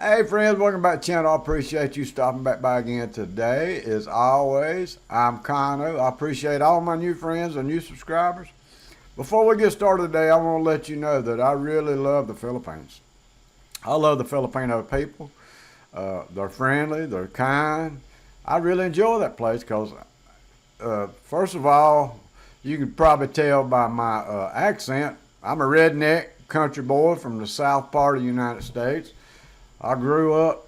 Hey friends, welcome back to the channel. I appreciate you stopping back by again today. As always, I'm KANO. I appreciate all my new friends and new subscribers. Before we get started today, I want to let you know that I really love the Philippines. I love the Filipino people. They're friendly, they're kind. I really enjoy that place because, first of all, you can probably tell by my accent, I'm a redneck country boy from the south part of the United States. I grew up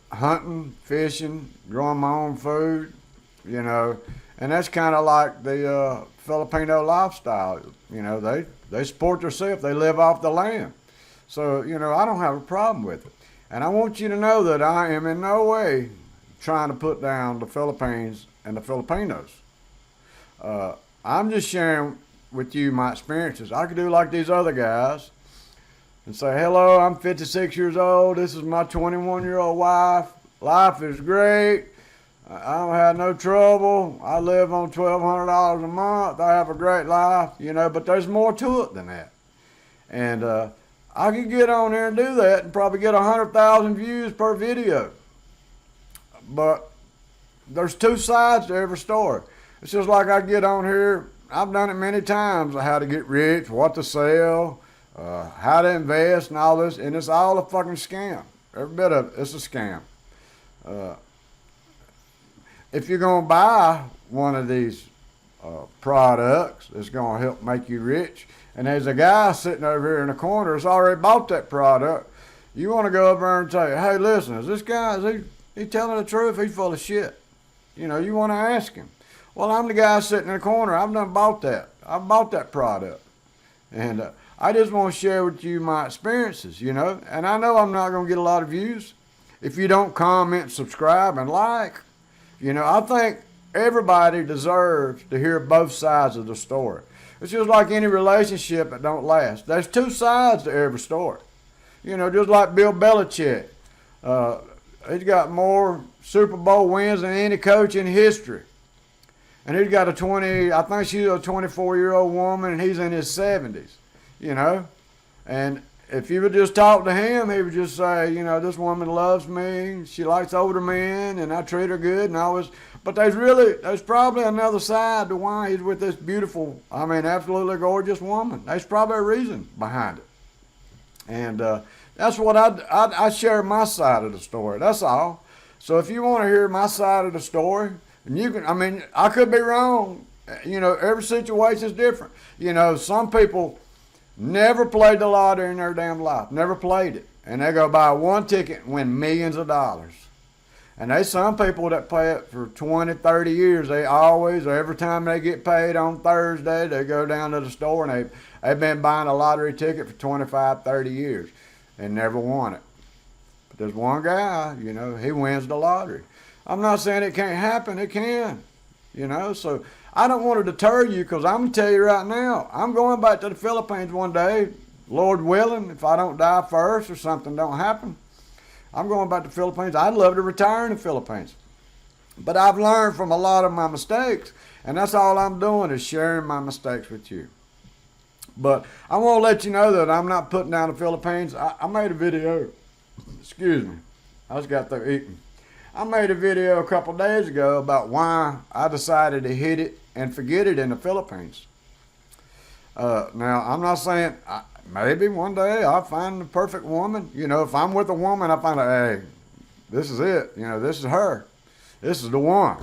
hunting, fishing, growing my own food, and that's kind of like the Filipino lifestyle. They support themselves, they live off the land. So, I don't have a problem with it. And I want you to know that I am in no way trying to put down the Philippines and the Filipinos. I'm just sharing with you my experiences. I could do like these other guys and say, hello, I'm 56 years old. This is my 21-year-old wife. Life is great. I don't have no trouble. I live on $1,200 a month. I have a great life, but there's more to it than that. And I could get on there and do that and probably get 100,000 views per video. But there's two sides to every story. It's just like I get on here. I've done it many times, how to get rich, what to sell, how to invest and all this, and it's all a fucking scam. Every bit of it's a scam. If you're going to buy one of these products that's going to help make you rich, and there's a guy sitting over here in the corner that's already bought that product, you want to go up there and say, hey, listen, is this guy, is he telling the truth? He's full of shit. You want to ask him. Well, I'm the guy sitting in the corner. I've done bought that. I've bought that product. And I just want to share with you my experiences, And I know I'm not going to get a lot of views if you don't comment, subscribe, and like. I think everybody deserves to hear both sides of the story. It's just like any relationship that don't last. There's two sides to every story. Just like Bill Belichick. He's got more Super Bowl wins than any coach in history. And he's got I think she's a 24-year-old woman, and he's in his 70s, And if you would just talk to him, he would just say, this woman loves me, she likes older men, and I treat her good, and all this. But there's probably another side to why he's with this beautiful, absolutely gorgeous woman. There's probably a reason behind it. And that's what I share my side of the story, that's all. So if you want to hear my side of the story, and you can, I could be wrong. Every situation is different. Some people never played the lottery in their damn life, never played it. And they go buy one ticket and win millions of dollars. And there's some people that play it for 20, 30 years. They always, every time they get paid on Thursday, they go down to the store and they've been buying a lottery ticket for 25, 30 years and never won it. But there's one guy, he wins the lottery. I'm not saying it can't happen, it can, so I don't want to deter you because I'm going to tell you right now, I'm going back to the Philippines one day, Lord willing, if I don't die first or something don't happen. I'm going back to the Philippines. I'd love to retire in the Philippines. But I've learned from a lot of my mistakes, and that's all I'm doing is sharing my mistakes with you. But I want to let you know that I'm not putting down the Philippines. I made a video, excuse me, I just got through eating. I made a video a couple days ago about why I decided to hit it and forget it in the Philippines. Now, I'm not saying, maybe one day I'll find the perfect woman. If I'm with a woman, I find out, hey, this is it. This is her. This is the one.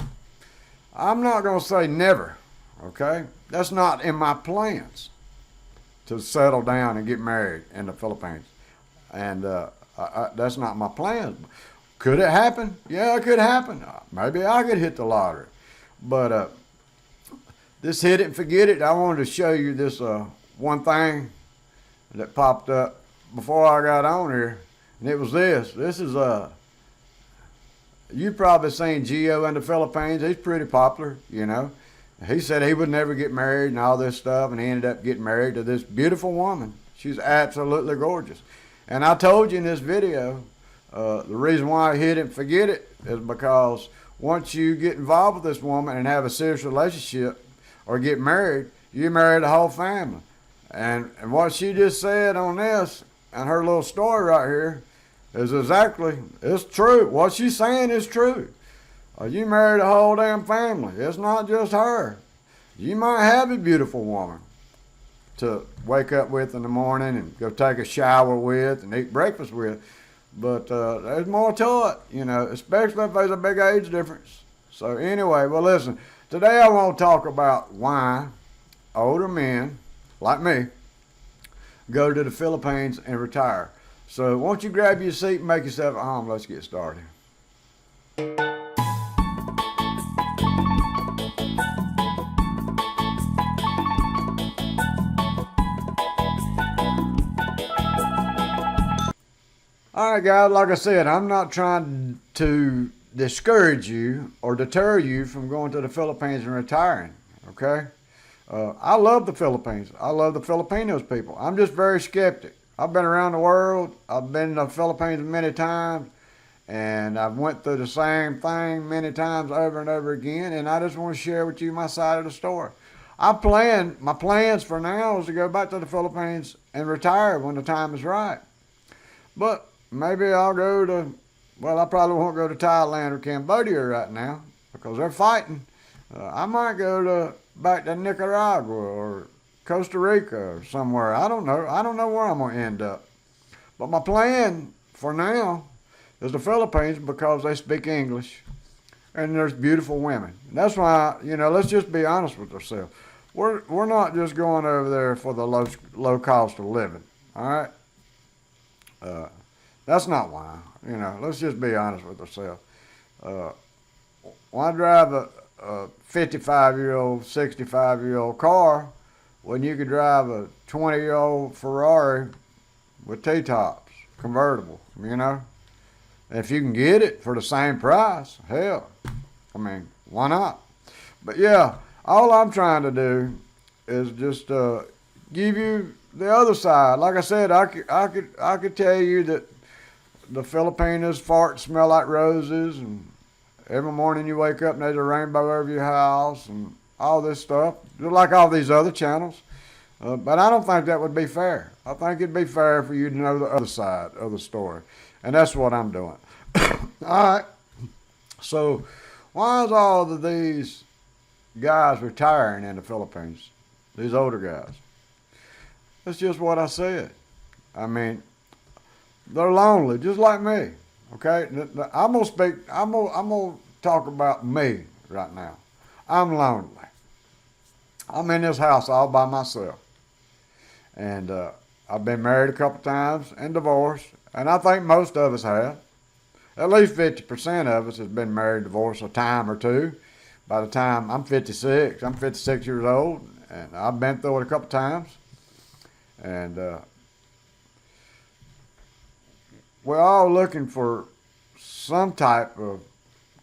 I'm not going to say never, okay? That's not in my plans to settle down and get married in the Philippines. And that's not my plans. Could it happen? Yeah, it could happen. Maybe I could hit the lottery. But this hit it and forget it, I wanted to show you this one thing that popped up before I got on here. And it was this. This is, you've probably seen Gio in the Philippines. He's pretty popular, He said he would never get married and all this stuff, and he ended up getting married to this beautiful woman. She's absolutely gorgeous. And I told you in this video, the reason why I hit it and forget it is because once you get involved with this woman and have a serious relationship or get married, you marry the whole family. And what she just said on this and her little story right here, is exactly, it's true. What she's saying is true. You married a whole damn family. It's not just her. You might have a beautiful woman to wake up with in the morning and go take a shower with and eat breakfast with. But there's more to it, you know, especially if there's a big age difference. So anyway, well listen, today I want to talk about why older men, like me, go to the Philippines and retire. So won't you grab your seat and make yourself at home? Let's get started. All right, guys, like I said, I'm not trying to discourage you or deter you from going to the Philippines and retiring, okay? I love the Philippines. I love the Filipinos people. I'm just very skeptic. I've been around the world. I've been to the Philippines many times, and I've went through the same thing many times over and over again, and I just want to share with you my side of the story. My plans for now is to go back to the Philippines and retire when the time is right. But maybe I'll go to, well, I probably won't go to Thailand or Cambodia right now because they're fighting. I might go back to Nicaragua or Costa Rica or somewhere. I don't know. I don't know where I'm going to end up. But my plan for now is the Philippines because they speak English and there's beautiful women. And that's why, you know, let's just be honest with ourselves. We're not just going over there for the low cost of living, all right? That's not why. You know, let's just be honest with ourselves. Why drive a 55-year-old, 65-year-old car when you could drive a 20-year-old Ferrari with T-tops, convertible, you know? And if you can get it for the same price, hell, I mean, why not? But yeah, all I'm trying to do is just give you the other side. Like I said, I could tell you that the Filipinos farts smell like roses, and every morning you wake up and there's a rainbow over your house and all this stuff, just like all these other channels. But I don't think that would be fair. I think it'd be fair for you to know the other side of the story. And that's what I'm doing. All right. So why is all of these guys retiring in the Philippines? These older guys. That's just what I said. I mean, they're lonely, just like me. Okay, I'm gonna talk about me right now. I'm lonely. I'm in this house all by myself, and I've been married a couple times and divorced, and I think most of us have. At least 50% of us has been married, divorced a time or two. By the time I'm 56 years old, and I've been through it a couple times, and we're all looking for some type of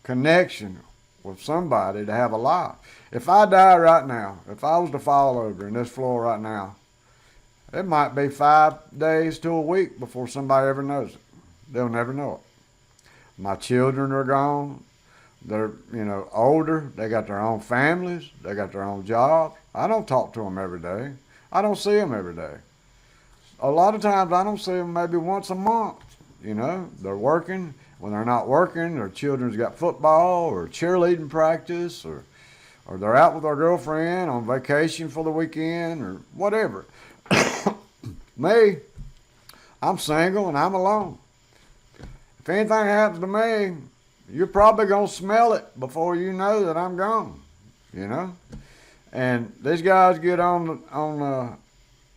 connection with somebody to have a life. If I die right now, if I was to fall over in this floor right now, it might be 5 days to a week before somebody ever knows it. They'll never know it. My children are gone. They're, you know, older. They got their own families. They got their own jobs. I don't talk to them every day. I don't see them every day. A lot of times I don't see them maybe once a month. You know, they're working. When they're not working, their children's got football or cheerleading practice, or they're out with their girlfriend on vacation for the weekend or whatever. Me, I'm single and I'm alone. If anything happens to me, you're probably going to smell it before you know that I'm gone, you know? And these guys get on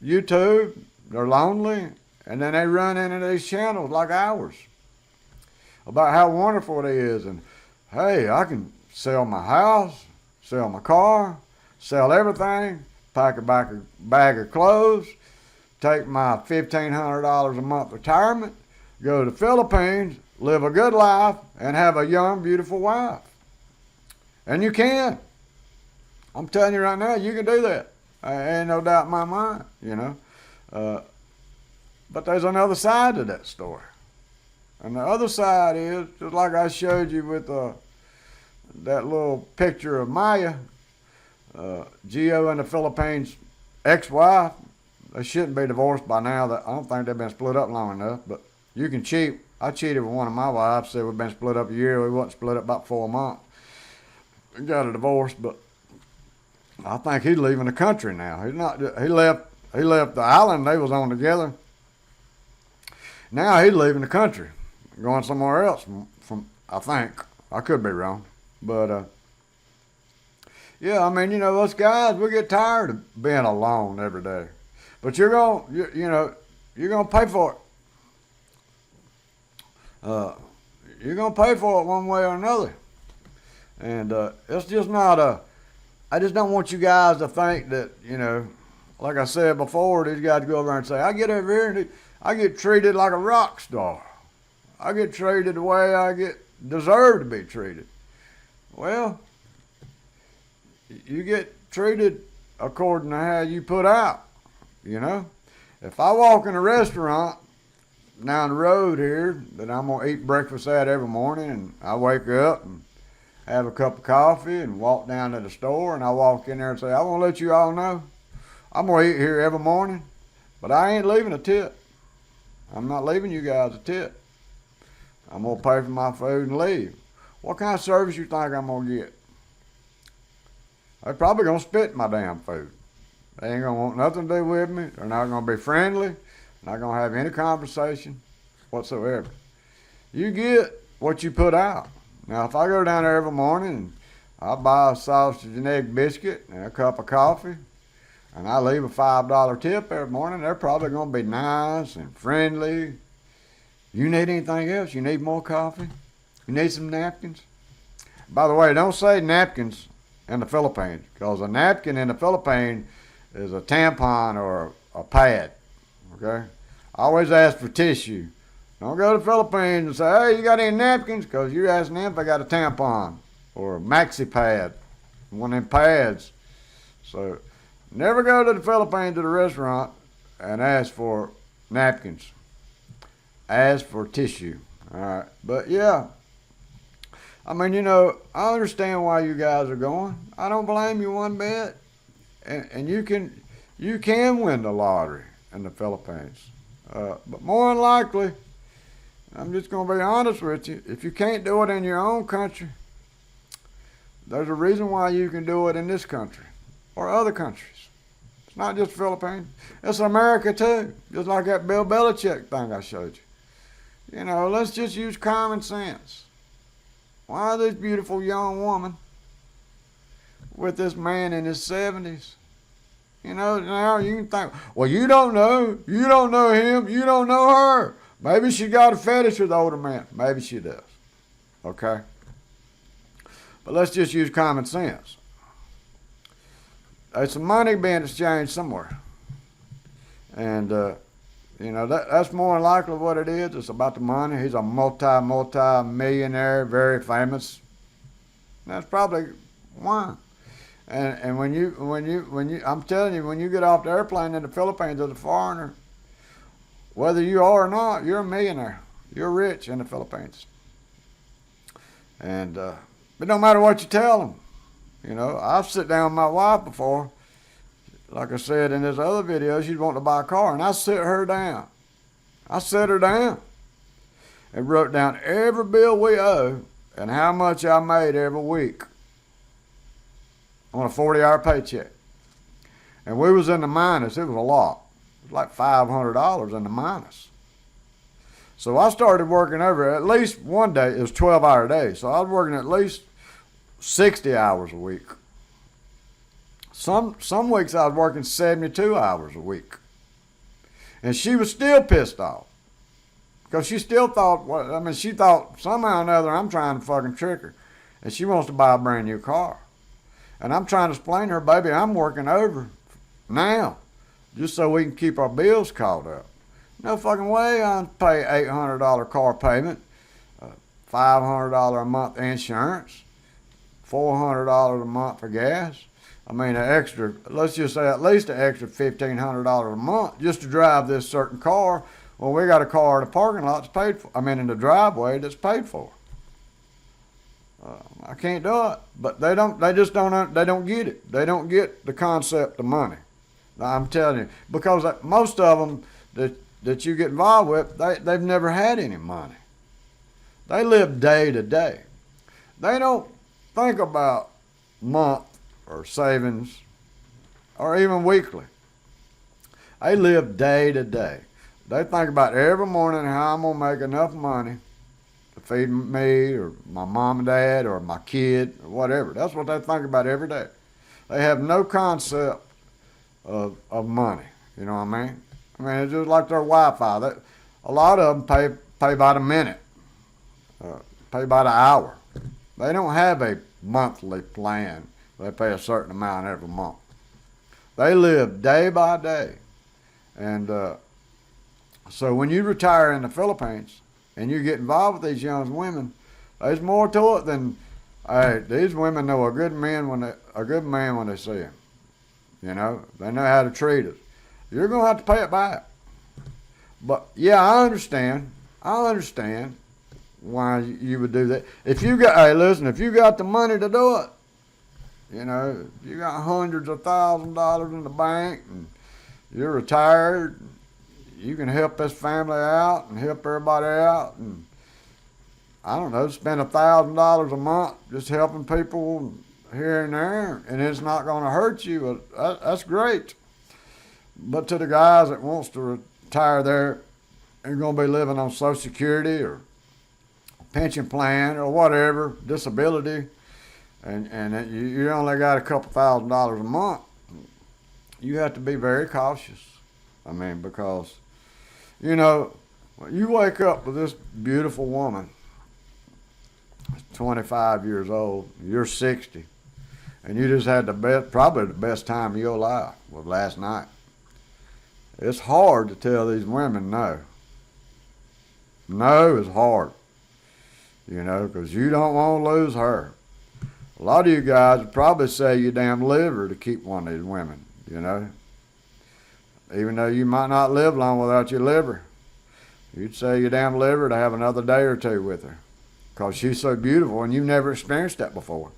YouTube, they're lonely, and then they run into these channels like ours about how wonderful it is. And hey, I can sell my house, sell my car, sell everything, pack a bag of clothes, take my $1,500 a month retirement, go to the Philippines, live a good life, and have a young, beautiful wife. And you can. I'm telling you right now, you can do that. Ain't no doubt in my mind, you know. But there's another side to that story. And the other side is, just like I showed you with that little picture of Maya, Gio in the Philippines, ex-wife, they shouldn't be divorced by now. I don't think they've been split up long enough, but you can cheat I cheated with one of my wives. Said we've been split up a year. We wasn't split up about 4 months. We got a divorce, but I think he's leaving the country now. He's not. He left. He left the island they was on together. Now he's leaving the country, going somewhere else. From I think I could be wrong, but yeah. I mean, you know, us guys, we get tired of being alone every day. But you're gonna pay for it. You're gonna pay for it one way or another, and it's just not a. I just don't want you guys to think that, you know, like I said before, these guys go over and say, I get over here and I get treated like a rock star. I get treated the way I deserve to be treated. Well, you get treated according to how you put out, you know. If I walk in a restaurant down the road here that I'm going to eat breakfast at every morning, and I wake up and have a cup of coffee and walk down to the store, and I walk in there and say, I want to let you all know I'm going to eat here every morning, but I ain't leaving a tip. I'm not leaving you guys a tip. I'm going to pay for my food and leave. What kind of service you think I'm going to get? They're probably going to spit in my damn food. They ain't going to want nothing to do with me. They're not going to be friendly. Not going to have any conversation whatsoever. You get what you put out. Now, if I go down there every morning and I buy a sausage and egg biscuit and a cup of coffee, and I leave a $5 tip every morning, they're probably going to be nice and friendly. You need anything else? You need more coffee? You need some napkins? By the way, don't say napkins in the Philippines, because a napkin in the Philippines is a tampon or a pad, okay? I always ask for tissue. Don't go to the Philippines and say, hey, you got any napkins? Because you're asking them if they got a tampon or a maxi pad, one of them pads. So never go to the Philippines to the restaurant and ask for napkins. Ask for tissue. All right. But yeah, I mean, you know, I understand why you guys are going. I don't blame you one bit. And you can win the lottery in the Philippines. But more than likely, I'm just going to be honest with you, if you can't do it in your own country, there's a reason why you can do it in this country or other countries. It's not just Philippines. It's America too, just like that Bill Belichick thing I showed you. You know, let's just use common sense. Why this beautiful young woman with this man in his 70s? You know, now you can think, well, you don't know him, you don't know her. Maybe she got a fetish with older men. Maybe she does. Okay? But let's just use common sense. There's some money being exchanged somewhere. And, you know, that's more than likely what it is. It's about the money. He's a multi-millionaire, very famous. That's probably why. And when you, I'm telling you, when you get off the airplane in the Philippines as a foreigner, whether you are or not, you're a millionaire. You're rich in the Philippines. And it don't matter what you tell them. You know, I've sit down with my wife before. Like I said in this other video, she'd want to buy a car, and I sit her down. I set her down and wrote down every bill we owe and how much I made every week on a 40-hour paycheck. And we was in the minus. It was a lot. It was like $500 in the minus. So I started working over at least one day. It was 12-hour days. So I was working at least 60 hours a week. Some weeks I was working 72 hours a week. And she was still pissed off. Because she still thought, well, I mean, she thought somehow or another I'm trying to fucking trick her. And she wants to buy a brand new car. And I'm trying to explain to her, baby, I'm working over now just so we can keep our bills caught up. No fucking way I pay $800 car payment, $500 a month insurance, $400 a month for gas. I mean, an extra, let's just say at least an extra $1,500 a month just to drive this certain car. Well, we got a car in the parking lot that's paid for, in the driveway that's paid for. I can't do it, but they don't get it. They don't get the concept of money. I'm telling you, because most of them that you get involved with, they've never had any money. They live day to day. They don't think about month or savings or even weekly. They live day to day. They think about every morning how I'm going to make enough money to feed me or my mom and dad or my kid or whatever. That's what they think about every day. They have no concept of money. You know what I mean? I mean, it's just like their Wi-Fi. A lot of them pay by the minute, pay by the hour. They don't have a monthly plan. They pay a certain amount every month. They live day by day. And so when you retire in the Philippines and you get involved with these young women, there's more to it than, hey, these women know a good man when they see him. You know, they know how to treat us. You're going to have to pay it back. But yeah, I understand why you would do that. If you got the money to do it, you know, if you got hundreds of thousands of dollars in the bank and you're retired, you can help this family out and help everybody out, and I don't know, spend $1,000 a month just helping people here and there, and it's not going to hurt you. That's great. But to the guys that wants to retire there, they're going to be living on Social Security or pension plan or whatever, disability, and you only got a couple $1,000s a month. You have to be very cautious. I mean, because, you know, when you wake up with this beautiful woman, 25 years old, you're 60, and you just had probably the best time of your life was last night. It's hard to tell these women no. No is hard, you know, because you don't want to lose her. A lot of you guys would probably sell your damn liver to keep one of these women, you know. Even though you might not live long without your liver. You'd sell your damn liver to have another day or two with her, because she's so beautiful and you've never experienced that before.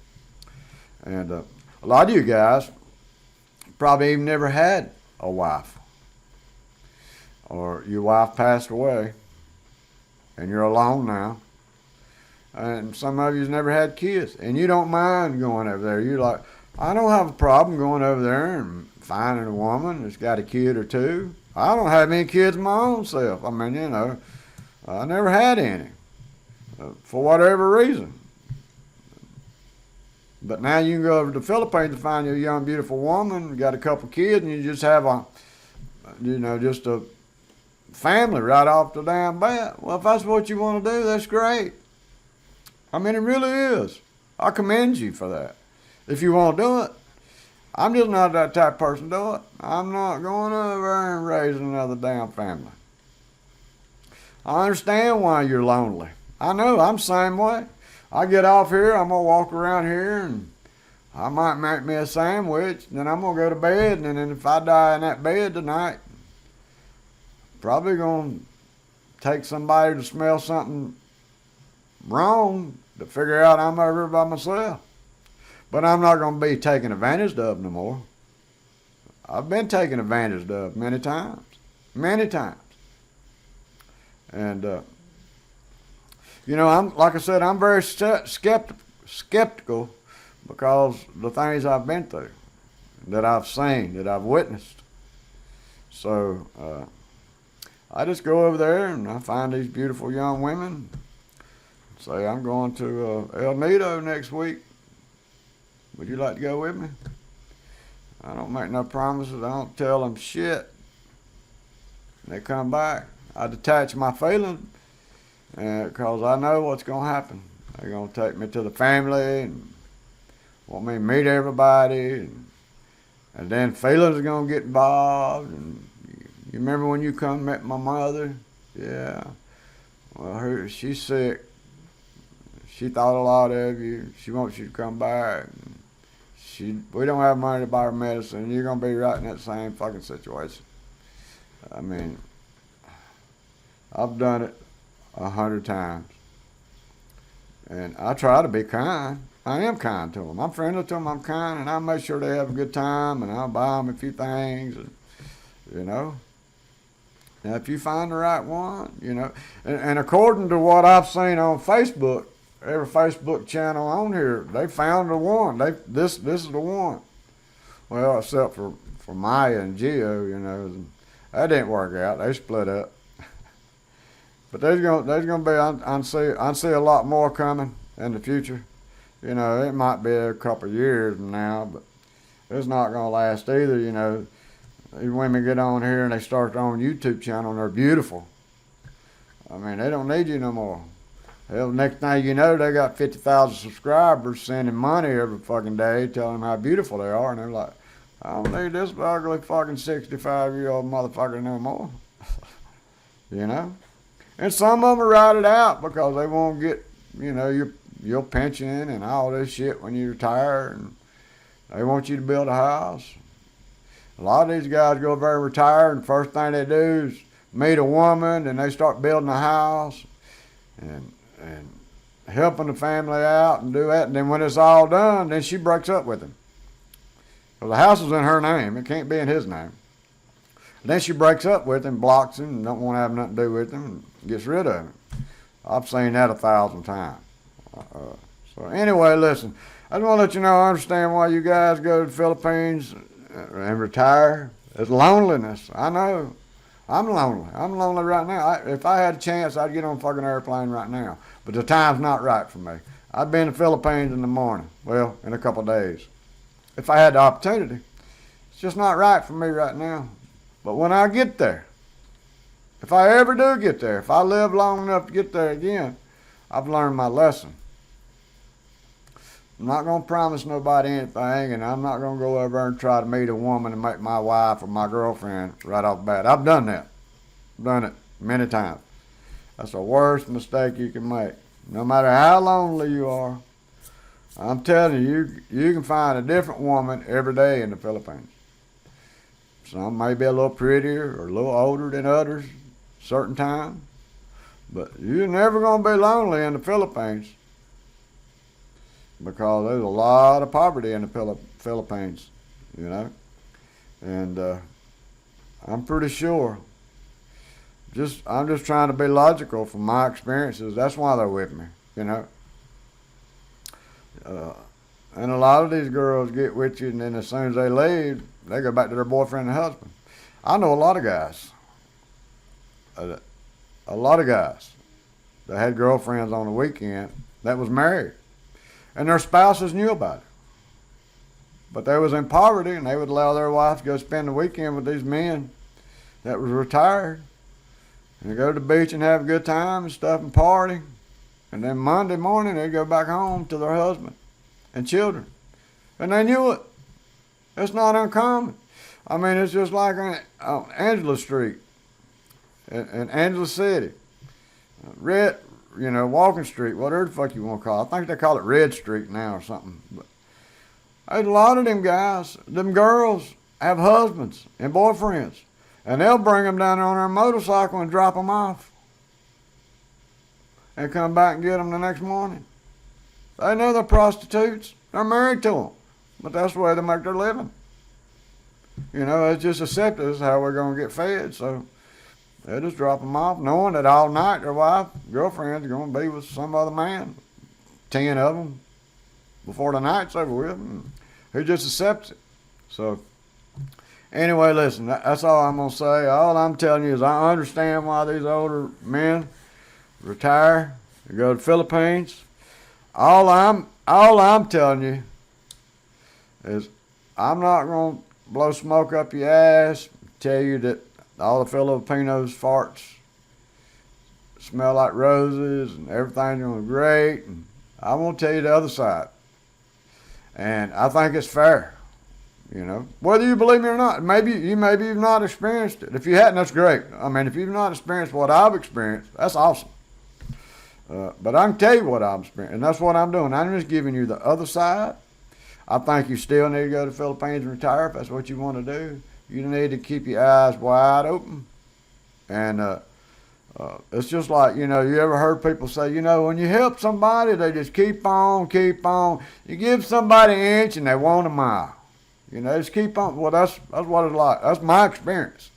And a lot of you guys probably even never had a wife, or your wife passed away and you're alone now. And some of you's never had kids, and you don't mind going over there. You're like, I don't have a problem going over there and finding a woman that's got a kid or two. I don't have any kids my own self. I mean, you know, I never had any, for whatever reason. But now you can go over to the Philippines to find you a young, beautiful woman, got a couple kids, and you just have just a family right off the damn bat. Well, if that's what you want to do, that's great. I mean, it really is. I commend you for that. If you want to do it. I'm just not that type of person to do it. I'm not going over there and raising another damn family. I understand why you're lonely. I know, I'm the same way. I get off here, I'm going to walk around here, and I might make me a sandwich, then I'm going to go to bed, and then if I die in that bed tonight, probably going to take somebody to smell something wrong to figure out I'm over by myself. But I'm not going to be taken advantage of no more. I've been taken advantage of many times. Many times. And, you know, like I said, I'm very skeptical because the things I've been through, that I've seen, that I've witnessed. So, I just go over there and I find these beautiful young women. Say, I'm going to El Nido next week. Would you like to go with me? I don't make no promises. I don't tell them shit. They come back. I detach my feelings because I know what's going to happen. They're going to take me to the family and want me to meet everybody. And then feelings are going to get involved. And you remember when you come and met my mother? Yeah. Well, she's sick. She thought a lot of you. She wants you to come back. We don't have money to buy her medicine. You're going to be right in that same fucking situation. I mean, I've done it 100 times. And I try to be kind. I am kind to them. I'm friendly to them. I'm kind, and I make sure they have a good time, and I'll buy them a few things, and, you know. Now, if you find the right one, you know, and according to what I've seen on Facebook, every Facebook channel on here, they found the one. This is the one. Well, except for Maya and Geo, you know, that didn't work out. They split up. But there's gonna be I see a lot more coming in the future. You know, it might be a couple of years from now, but it's not gonna last either. You know, these women get on here and they start their own YouTube channel and they're beautiful. I mean, they don't need you no more. Hell, next thing you know, they got 50,000 subscribers sending money every fucking day, telling them how beautiful they are, and they're like, I don't need this ugly fucking 65-year-old motherfucker no more. You know? And some of them ride it out because they won't get, you know, your pension and all this shit when you retire, and they want you to build a house. A lot of these guys go over and retire, and the first thing they do is meet a woman, and they start building a house and helping the family out and do that. And then when it's all done, then she breaks up with him. Well, the house is in her name. It can't be in his name. And then she breaks up with him, blocks him, and don't want to have nothing to do with him, and gets rid of him. I've seen that 1,000 times. So anyway, listen, I just want to let you know I understand why you guys go to the Philippines and retire. It's loneliness. I know. I'm lonely. I'm lonely right now. If I had a chance, I'd get on a fucking airplane right now. But the time's not right for me. I'd be in the Philippines in the morning. Well, in a couple of days. If I had the opportunity. It's just not right for me right now. But when I get there, if I ever do get there, if I live long enough to get there again, I've learned my lesson. I'm not going to promise nobody anything, and I'm not going to go over and try to meet a woman and make my wife or my girlfriend right off the bat. I've done that. I've done it many times. That's the worst mistake you can make. No matter how lonely you are, I'm telling you, you can find a different woman every day in the Philippines. Some may be a little prettier or a little older than others certain times, but you're never going to be lonely in the Philippines because there's a lot of poverty in the Philippines, you know. And I'm pretty sure, I'm just trying to be logical from my experiences. That's why they're with me, you know. And a lot of these girls get with you, and then as soon as they leave, they go back to their boyfriend and husband. I know a lot of guys that had girlfriends on the weekend that was married, and their spouses knew about it. But they was in poverty, and they would allow their wife to go spend the weekend with these men that was retired, and they go to the beach and have a good time and stuff and party. And then Monday morning, they'd go back home to their husband and children. And they knew it. It's not uncommon. I mean, it's just like on Angela Street in Angela City. Walking Street, whatever the fuck you want to call it. I think they call it Red Street now or something. But a lot of them guys, them girls, have husbands and boyfriends. And they'll bring them down there on their motorcycle and drop them off. And come back and get them the next morning. They know they're prostitutes. They're married to them. But that's the way they make their living. You know, it's just accepted. This is how we're going to get fed. So they just drop them off, knowing that all night their wife, girlfriend's going to be with some other man. 10 of them before the night's over with. And he just accepts it. So anyway, listen, that's all I'm going to say. All I'm telling you is I understand why these older men retire and go to the Philippines. All I'm telling you is I'm not going to blow smoke up your ass, tell you that all the Filipinos' farts smell like roses and everything's going to be great. And I won't tell you the other side. And I think it's fair, you know. Whether you believe me or not, maybe you've not experienced it. If you hadn't, that's great. I mean, if you've not experienced what I've experienced, that's awesome. But I can tell you what I'm experiencing, and that's what I'm doing. I'm just giving you the other side. I think you still need to go to the Philippines and retire if that's what you want to do. You need to keep your eyes wide open. And it's just like, you know, you ever heard people say, you know, when you help somebody, they just keep on. You give somebody an inch and they want a mile. You know, just keep on. Well, that's what it's like. That's my experience.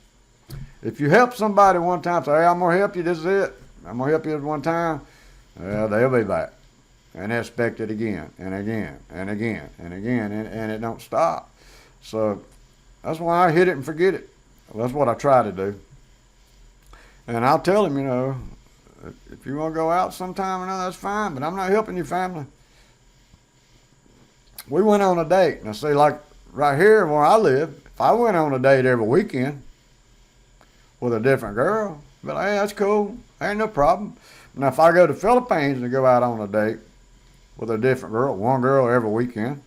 If you help somebody one time, say, hey, I'm going to help you, this is it. I'm going to help you this one time. Well, they'll be back. And they expect it again and again and again and again, and it don't stop. So that's why I hit it and forget it. Well, that's what I try to do. And I'll tell them, you know, if you want to go out sometime or another, that's fine, but I'm not helping your family. We went on a date. Now, see, like right here where I live, if I went on a date every weekend with a different girl, I'd be like, hey, that's cool. Ain't no problem. Now, if I go to the Philippines and go out on a date with a different girl, one girl every weekend,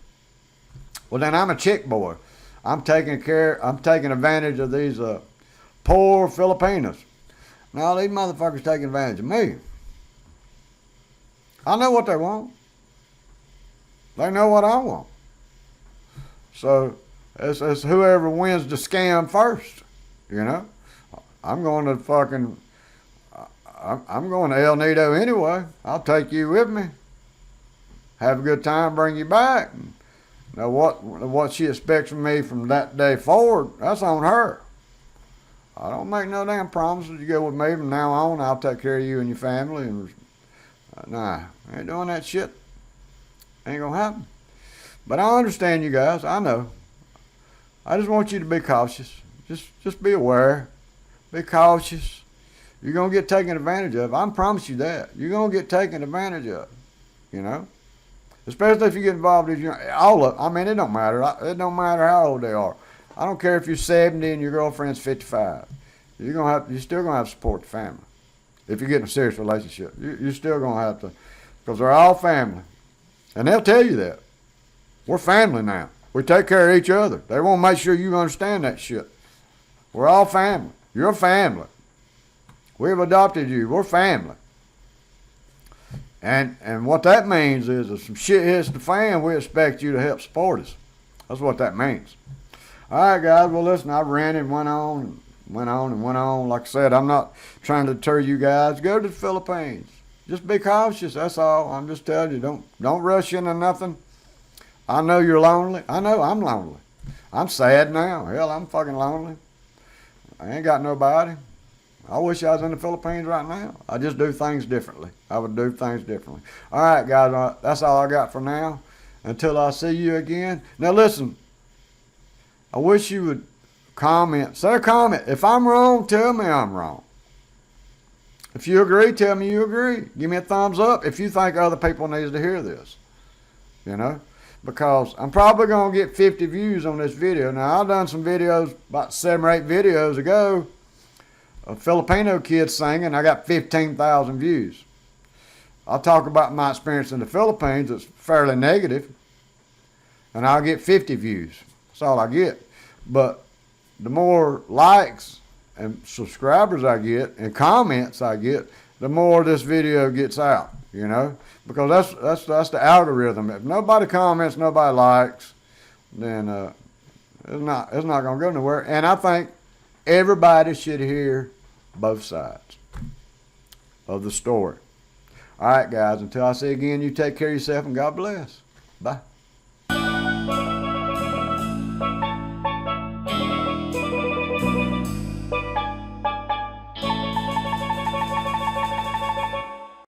well, then I'm a chick boy. I'm taking advantage of these poor Filipinos. Now, these motherfuckers taking advantage of me. I know what they want. They know what I want. So it's whoever wins the scam first, you know. I'm going to El Nido anyway. I'll take you with me. Have a good time, bring you back. Now what she expects from me from that day forward, that's on her. I don't make no damn promises. You go with me from now on, I'll take care of you and your family. And nah, I ain't doing that shit. Ain't gonna happen. But I understand you guys. I know. I just want you to be cautious. Just be aware. Be cautious. You're gonna get taken advantage of. I promise you that. You're gonna get taken advantage of. You know. Especially if you get involved in all of. I mean, it don't matter. It don't matter how old they are. I don't care if you're 70 and your girlfriend's 55. You're still gonna have to support the family. If you get in a serious relationship, you're still gonna have to, because they're all family, and they'll tell you that. We're family now. We take care of each other. They want to make sure you understand that shit. We're all family. You're family. We've adopted you. We're family. And what that means is if some shit hits the fan, we expect you to help support us. That's what that means. All right, guys. Well, listen, I ranted and went on. Like I said, I'm not trying to deter you guys. Go to the Philippines. Just be cautious. That's all. I'm just telling you. Don't rush into nothing. I know you're lonely. I know I'm lonely. I'm sad now. Hell, I'm fucking lonely. I ain't got nobody. I wish I was in the Philippines right now. I just do things differently. I would do things differently. All right, guys. That's all I got for now. Until I see you again. Now, listen. I wish you would comment. Say a comment. If I'm wrong, tell me I'm wrong. If you agree, tell me you agree. Give me a thumbs up if you think other people need to hear this. You know? Because I'm probably going to get 50 views on this video. Now, I've done some videos about 7 or 8 videos ago of Filipino kids singing. I got 15,000 views. I'll talk about my experience in the Philippines. It's fairly negative. And I'll get 50 views. That's all I get. But the more likes and subscribers I get and comments I get, the more this video gets out, you know? Because that's the algorithm. If nobody comments, nobody likes, then it's not going to go nowhere. And I think everybody should hear both sides of the story. All right, guys, until I see you again, you take care of yourself and God bless. Bye.